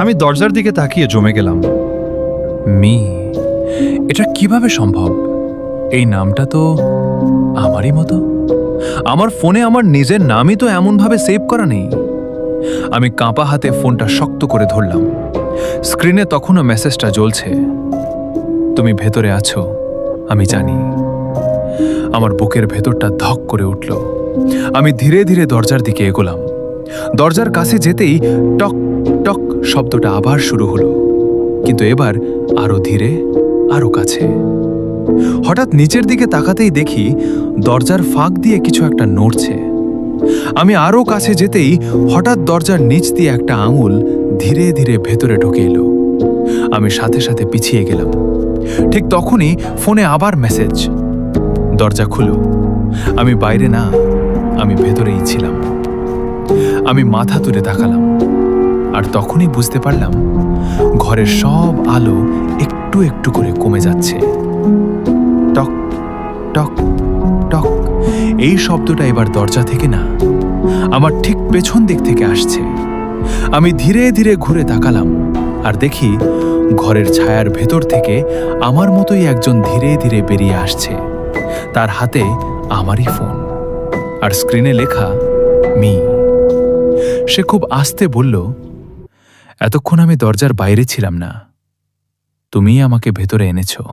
আমি দরজার দিকে তাকিয়ে জমে গেলাম। মি, এটা কিভাবে সম্ভব? এই নামটা তো আমারই মতো। আমার ফোনে আমার নিজের নামই তো এমনভাবে সেভ করা নেই। আমি কাঁপা হাতে ফোনটা শক্ত করে ধরলাম। স্ক্রিনে তখনও মেসেজটা জ্বলছে, তুমি ভেতরে আছো, আমি জানি। আমার বুকের ভেতরটা ধক করে উঠল। আমি ধীরে ধীরে দরজার দিকে এগোলাম। দরজার কাছে যেতেই টক টক শব্দটা আবার শুরু হলো, কিন্তু এবার আরো ধীরে, আরো কাছে। হঠাৎ নিচের দিকে তাকাতেই দেখি দরজার ফাঁক দিয়ে কিছু একটা নড়ছে। আমি আরো কাছে যেতেই হঠাৎ দরজার নিচ দিয়ে একটা আঙুল ধীরে ধীরে ভেতরে ঢুকে এলো। আমি সাথে সাথে পিছিয়ে গেলাম। ঠিক তখনই ফোনে আবার মেসেজ, দরজা খুলো। আমি বাইরে না, আমি ভেতরেই ছিলাম। আমি মাথা তুলে তাকালাম, আর তখনই বুঝতে পারলাম ঘরের সব আলো একটু একটু করে কমে যাচ্ছে। টক টক টক, এই শব্দটা এবার দরজা থেকে না, আমার ঠিক পেছন দিক থেকে আসছে। আমি ধীরে ধীরে ঘুরে তাকালাম, আর দেখি ঘরের ছায়ার ভেতর থেকে আমার মতোই একজন ধীরে ধীরে বেরিয়ে আসছে। তার হাতে আমারই ফোন, আর স্ক্রিনে লেখা মি। সে খুব আস্তে বলল, এতক্ষণ আমি দরজার বাইরে ছিলাম না, তুমিই আমাকে ভেতরে এনেছো।